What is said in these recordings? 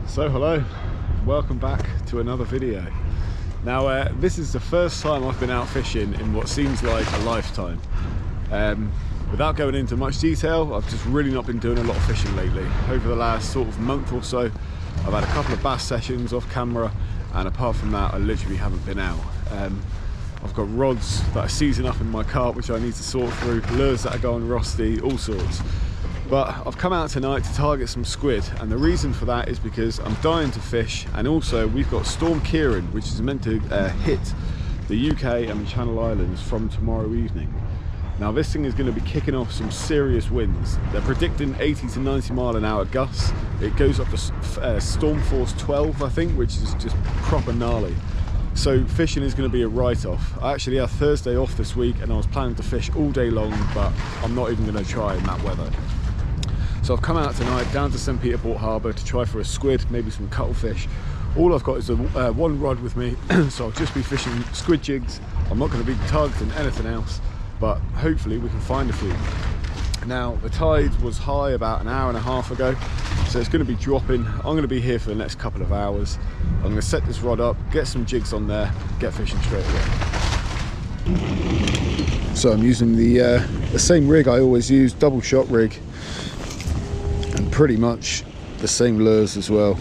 So hello, welcome back to another video. Now this is the first time I've been out fishing in what seems like a lifetime. Without going into much detail, I've just really not been doing a lot of fishing lately. Over the last sort of month or so, I've had a couple of bass sessions off camera, and apart from that I literally haven't been out. I've got rods that are seizing up in my cart which I need to sort through, lures that are going rusty, all sorts. But I've come out tonight to target some squid, and the reason for that is because I'm dying to fish, and also we've got Storm Ciaran, which is meant to hit the UK and the Channel Islands from tomorrow evening. Now this thing is going to be kicking off some serious winds. They're predicting 80 to 90 mile an hour gusts. It goes up to storm force 12 I think, which is just proper gnarly. So fishing is going to be a write-off. I actually have Thursday off this week and I was planning to fish all day long, but I'm not even going to try in that weather. So I've come out tonight down to St. Peter Port Harbour to try for a squid, maybe some cuttlefish. All I've got is one rod with me, so I'll just be fishing squid jigs. I'm not going to be tugged and anything else, but hopefully we can find a few. Now the tide was high about an hour and a half ago, so it's going to be dropping. I'm going to be here for the next couple of hours. I'm going to set this rod up, get some jigs on there, get fishing straight away. So I'm using the same rig I always use, double shot rig, and pretty much the same lures as well.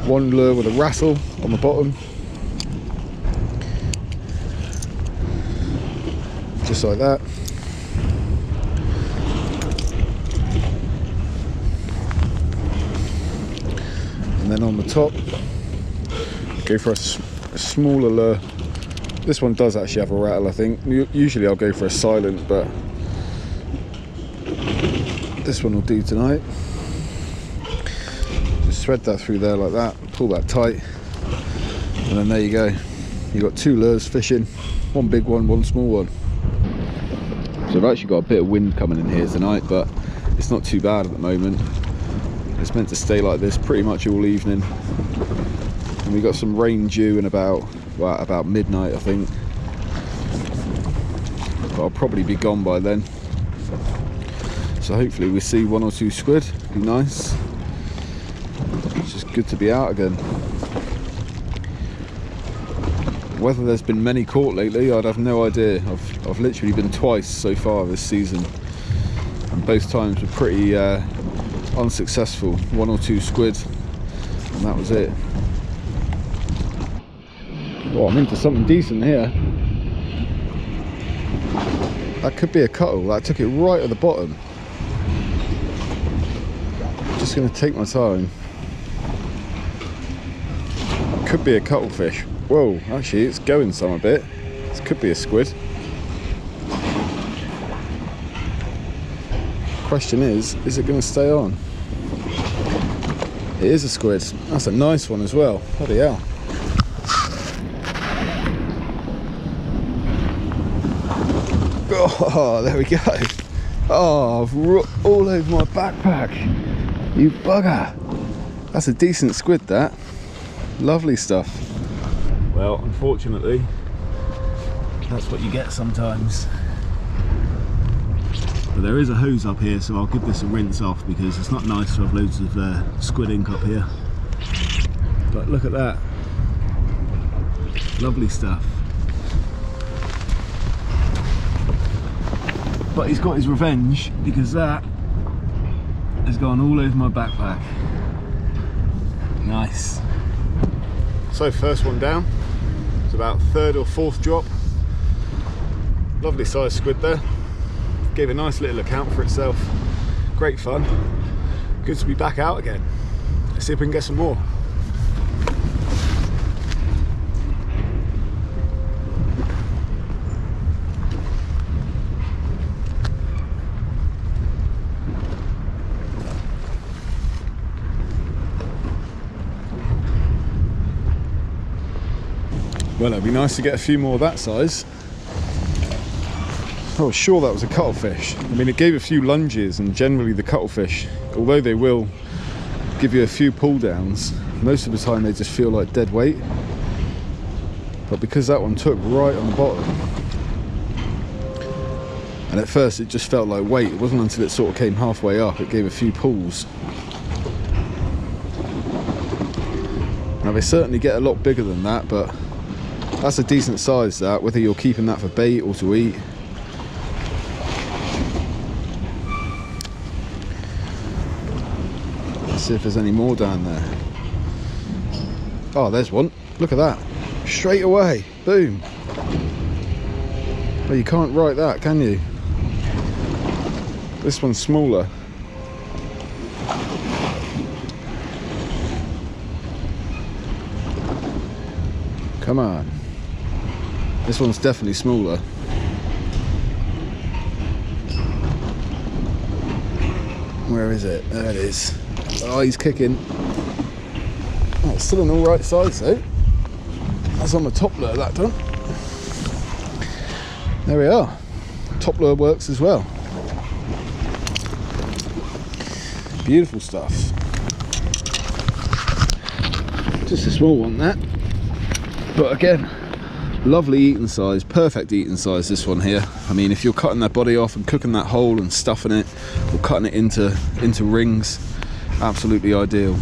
One lure with a rattle on the bottom, just like that. And then on the top, go for a smaller lure. This one does actually have a rattle, I think. Usually I'll go for a silent, but this one will do tonight. Just thread that through there like that, pull that tight, and then there you go. You've got two lures fishing, one big one, one small one. So I've actually got a bit of wind coming in here tonight, but it's not too bad at the moment. It's meant to stay like this pretty much all evening. And we got some rain due in about midnight, I think. But I'll probably be gone by then. So hopefully we see one or two squid, be nice. It's just good to be out again. Whether there's been many caught lately, I'd have no idea. I've literally been twice so far this season, and both times were pretty unsuccessful. One or two squid, and that was it. Oh, I'm into something decent here. That could be a cuttle. That took it right at the bottom. Just going to take my time. Could be a cuttlefish. Whoa, actually it's going some a bit. This could be a squid. Question is it going to stay on? It is a squid. That's a nice one as well. Bloody hell. Oh, there we go. Oh, all over my backpack. You bugger. That's a decent squid, that. Lovely stuff. Well, unfortunately, that's what you get sometimes. But there is a hose up here, so I'll give this a rinse off because it's not nice to have loads of squid ink up here. But look at that. Lovely stuff. But he's got his revenge because that has gone all over my backpack. Nice. So first one down. It's about third or fourth drop. Lovely sized squid there. Gave a nice little account for itself. Great fun. Good to be back out again. Let's see if we can get some more. Well, it'd be nice to get a few more of that size. I was sure that was a cuttlefish. I mean, it gave a few lunges, and generally the cuttlefish, although they will give you a few pull downs, most of the time they just feel like dead weight. But because that one took right on the bottom, and at first it just felt like weight, it wasn't until it sort of came halfway up it gave a few pulls. Now they certainly get a lot bigger than that, but that's a decent size, that, whether you're keeping that for bait or to eat. Let's see if there's any more down there. Oh, there's one. Look at that. Straight away. Boom. Well, you can't write that, can you? This one's smaller. Come on. This one's definitely smaller. Where is it? There it is. Oh, he's kicking. Oh, it's still an alright size though. That's on the top lure, that done. There we are. Top lure works as well. Beautiful stuff. Just a small one, that. But again, lovely eating size, perfect eating size, this one here. I mean, if you're cutting that body off and cooking that whole and stuffing it, or cutting it into rings, absolutely ideal.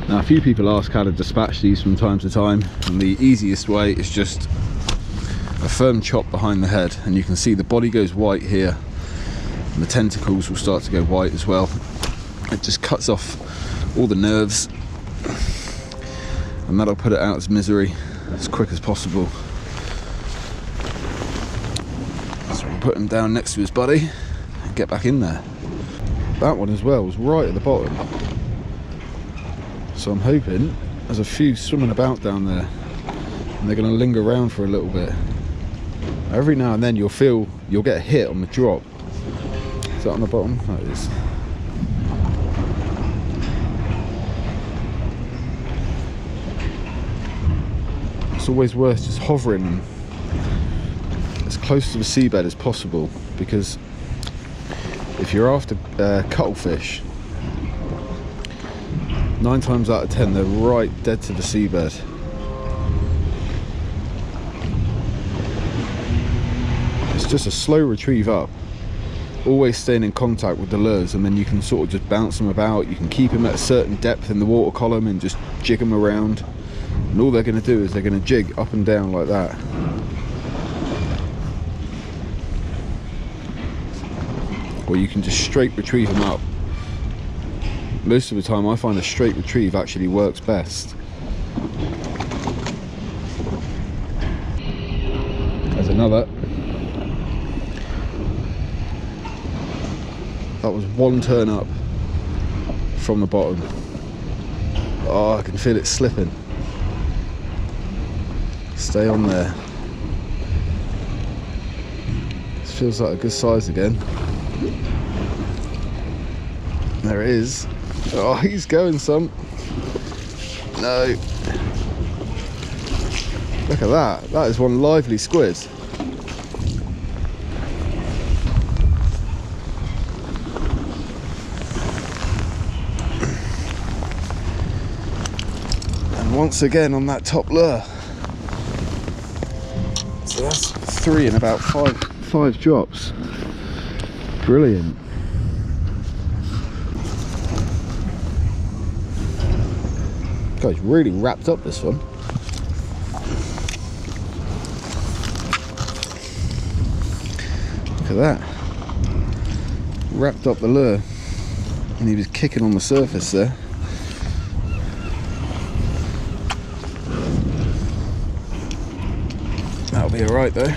Now, a few people ask how to dispatch these from time to time, and the easiest way is just a firm chop behind the head, and you can see the body goes white here, and the tentacles will start to go white as well. It just cuts off all the nerves, and that'll put it out of its misery as quick as possible. So we'll put him down next to his buddy and get back in there. That one as well was right at the bottom, so I'm hoping there's a few swimming about down there, and they're going to linger around for a little bit. Every now and then you'll get a hit on the drop. Is that on the bottom? That is. It's always worth just hovering as close to the seabed as possible, because if you're after cuttlefish, 9 times out of 10 they're right dead to the seabed. It's just a slow retrieve up, always staying in contact with the lures, and then you can sort of just bounce them about. You can keep them at a certain depth in the water column and just jig them around, and all they're going to do is they're going to jig up and down like that. Or you can just straight retrieve them up. Most of the time I find a straight retrieve actually works best. There's another. That was one turn up from the bottom. Oh, I can feel it slipping. Stay on there. This feels like a good size again. There it is. Oh, he's going some. No. Look at that. That is one lively squid. And once again on that top lure. So that's 3 in about five drops. Brilliant. God, he's really wrapped up this one. Look at that. Wrapped up the lure. And he was kicking on the surface there. That'll be alright though.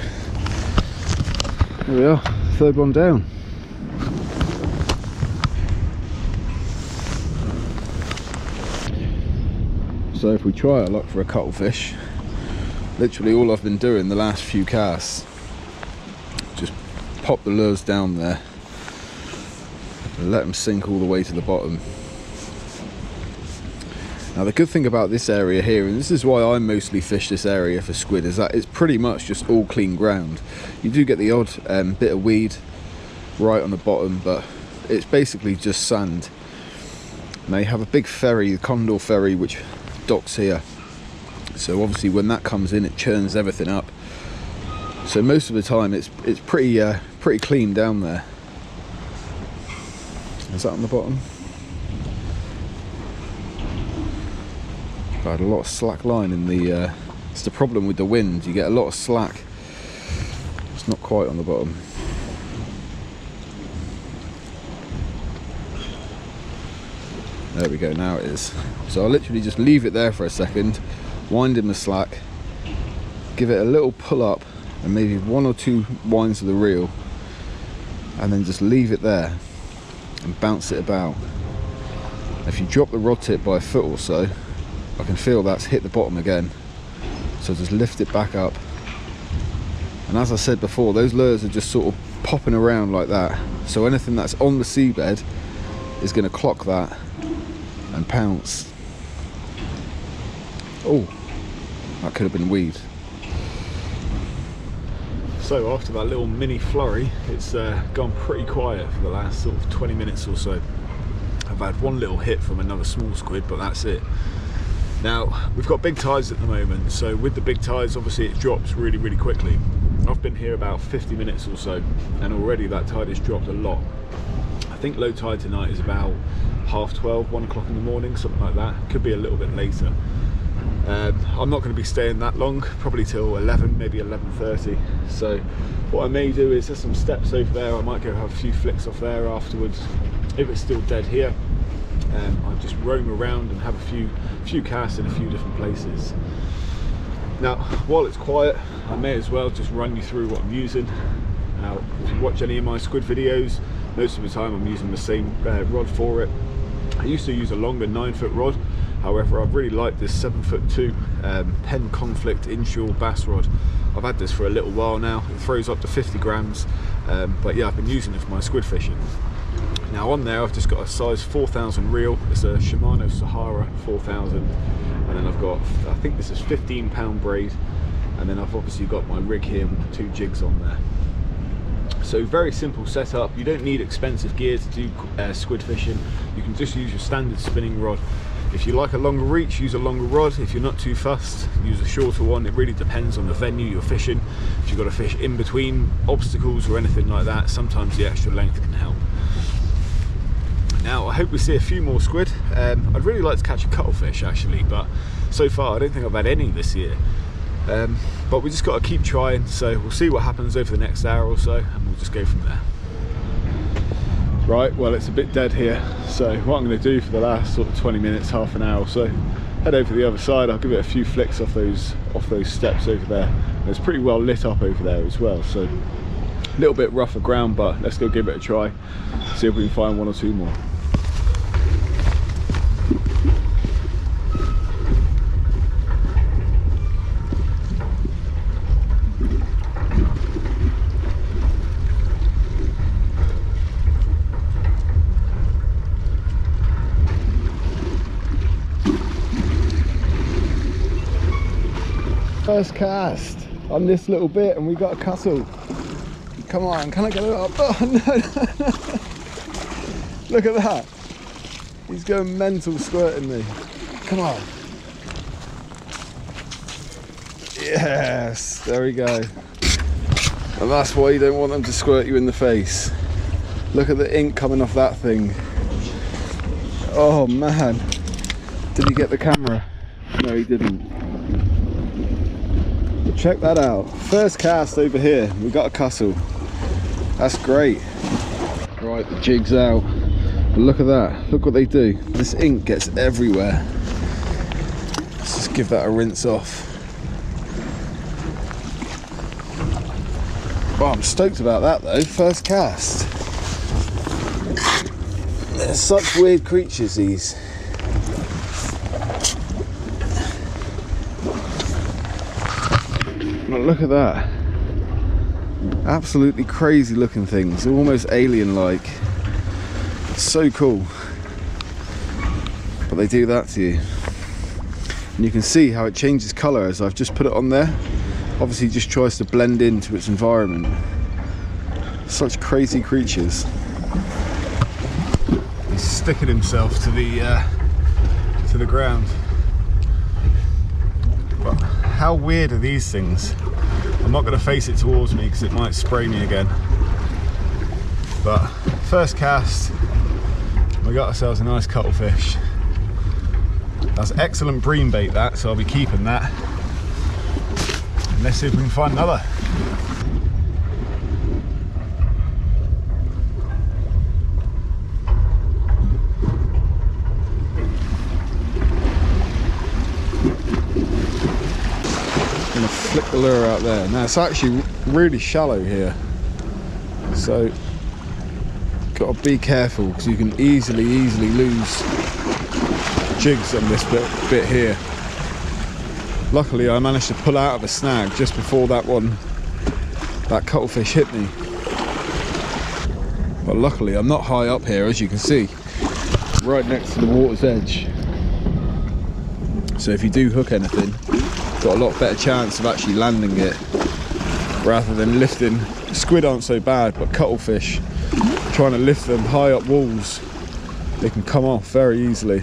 There we are, 3rd one down. So if we try our luck for a cuttlefish, literally all I've been doing the last few casts, just pop the lures down there and let them sink all the way to the bottom. Now the good thing about this area here, and this is why I mostly fish this area for squid, is that it's pretty much just all clean ground. You do get the odd bit of weed right on the bottom, but it's basically just sand. Now you have a big ferry, the Condor ferry, which docks here, so obviously when that comes in it churns everything up, so most of the time it's pretty clean down there. Is that on the bottom? I had a lot of slack line in the, it's the problem with the wind, you get a lot of slack. It's not quite on the bottom. There we go, now it is. So I'll literally just leave it there for a second, wind in the slack, give it a little pull up and maybe 1 or 2 winds of the reel, and then just leave it there and bounce it about. If you drop the rod tip by a foot or so, I can feel that's hit the bottom again. So just lift it back up. And as I said before, those lures are just sort of popping around like that. So anything that's on the seabed is going to clock that and pounce. Oh, that could have been weed. So after that little mini flurry, it's gone pretty quiet for the last sort of 20 minutes or so. I've had one little hit from another small squid, but that's it. Now, we've got big tides at the moment, so with the big tides, obviously it drops really, really quickly. I've been here about 50 minutes or so, and already that tide has dropped a lot. I think low tide tonight is about 12:30, 1 o'clock in the morning, something like that. Could be a little bit later. I'm not going to be staying that long, probably till 11, maybe 11:30. So what I may do is there's some steps over there. I might go have a few flicks off there afterwards. If it's still dead here, I'll just roam around and have a few casts in a few different places. Now, while it's quiet, I may as well just run you through what I'm using. Now, if you watch any of my squid videos, most of the time I'm using the same rod for it. I used to use a longer 9-foot rod. However, I've really liked this 7'2" Penn Conflict inshore bass rod. I've had this for a little while now. It throws up to 50 grams, but yeah, I've been using it for my squid fishing. Now on there, I've just got a size 4000 reel. It's a Shimano Sahara 4000, and then I've got, I think this is 15-pound braid, and then I've obviously got my rig here with the 2 jigs on there. So very simple setup. You don't need expensive gear to do squid fishing. You can just use your standard spinning rod. If you like a longer reach, use a longer rod. If you're not too fussed, use a shorter one. It really depends on the venue you're fishing. If you've got to fish in between obstacles or anything like that, sometimes the extra length can help. Now, I hope we see a few more squid. I'd really like to catch a cuttlefish actually, but so far I don't think I've had any this year. But we just got to keep trying, so we'll see what happens over the next hour or so, and we'll just go from there. Right, well, it's a bit dead here, so what I'm going to do for the last sort of 20 minutes, half an hour or so, head over to the other side. I'll give it a few flicks off those steps over there. And it's pretty well lit up over there as well, so a little bit rougher ground, but let's go give it a try, see if we can find 1 or 2 more. First cast on this little bit, and we got a cuttle. Come on, can I get it up? Oh no, no. Look at that. He's going mental squirting me. Come on. Yes, there we go. And that's why you don't want them to squirt you in the face. Look at the ink coming off that thing. Oh man. Did he get the camera? No, he didn't. Check that out. First cast over here. We got a cuttle. That's great. Right, the jig's out. But look at that. Look what they do. This ink gets everywhere. Let's just give that a rinse off. Well, I'm stoked about that though. First cast. They're such weird creatures, these. Look at that. Absolutely crazy looking things, almost alien like. It's so cool. But they do that to you. And you can see how it changes colour as I've just put it on there. Obviously just tries to blend into its environment. Such crazy creatures. He's sticking himself to the ground. But how weird are these things? I'm not going to face it towards me because it might spray me again. But first cast, we got ourselves a nice cuttlefish. That's excellent bream bait that, so I'll be keeping that. And let's see if we can find another. I'm gonna flick the lure out there. Now it's actually really shallow here, so got to be careful because you can easily lose jigs on this bit here. Luckily I managed to pull out of a snag just before that cuttlefish hit me. But luckily I'm not high up here, as you can see, right next to the water's edge. So if you do hook anything, got a lot better chance of actually landing it rather than lifting. Squid aren't so bad, but cuttlefish, trying to lift them high up walls, they can come off very easily.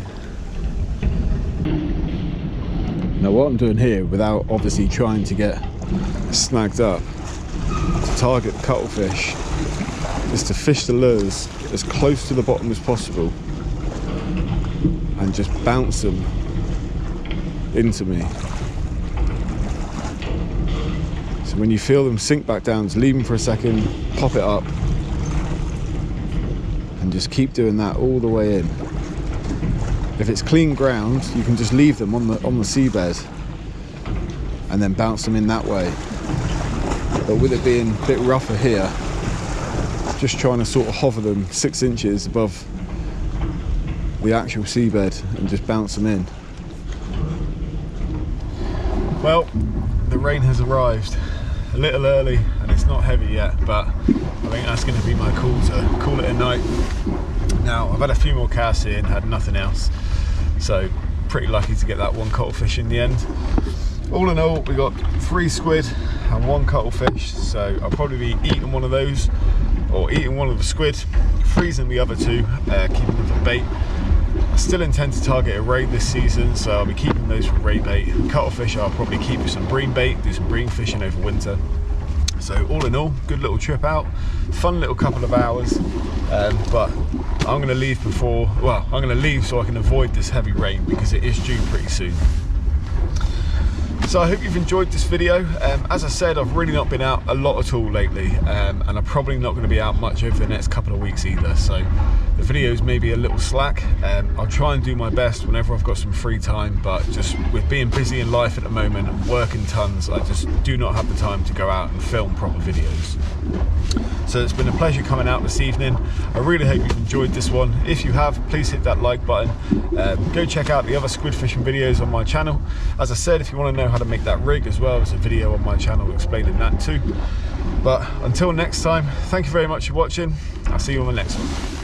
Now what I'm doing here, without obviously trying to get snagged up, to target cuttlefish, is to fish the lures as close to the bottom as possible and just bounce them into me. So when you feel them sink back down, just leave them for a second, pop it up, and just keep doing that all the way in. If it's clean ground, you can just leave them on the seabed and then bounce them in that way. But with it being a bit rougher here, just trying to sort of hover them 6 inches above the actual seabed and just bounce them in. Well, the rain has arrived a little early and it's not heavy yet, but I think that's going to be my call to call it a night. Now, I've had a few more casts here and had nothing else, so pretty lucky to get that one cuttlefish in the end. All in all, we got 3 squid and 1 cuttlefish, so I'll probably be eating one of those or eating one of the squid, freezing the other 2, keeping them for bait. I still intend to target a ray this season, so I'll be keeping those for ray bait. Cuttlefish I'll probably keep with some bream bait, do some bream fishing over winter. So all in all, good little trip out, fun little couple of hours, but I'm going to leave I'm going to leave so I can avoid this heavy rain because it is due pretty soon. So I hope you've enjoyed this video. As I said, I've really not been out a lot at all lately, and I'm probably not going to be out much over the next couple of weeks either, so the videos may be a little slack. I'll try and do my best whenever I've got some free time, but just with being busy in life at the moment and working tons, I just do not have the time to go out and film proper videos. So it's been a pleasure coming out this evening. I really hope you've enjoyed this one. If you have, please hit that like button. Go check out the other squid fishing videos on my channel. As I said, if you want to know how to make that rig as well, there's a video on my channel explaining that too. But until next time, thank you very much for watching. I'll see you on the next one.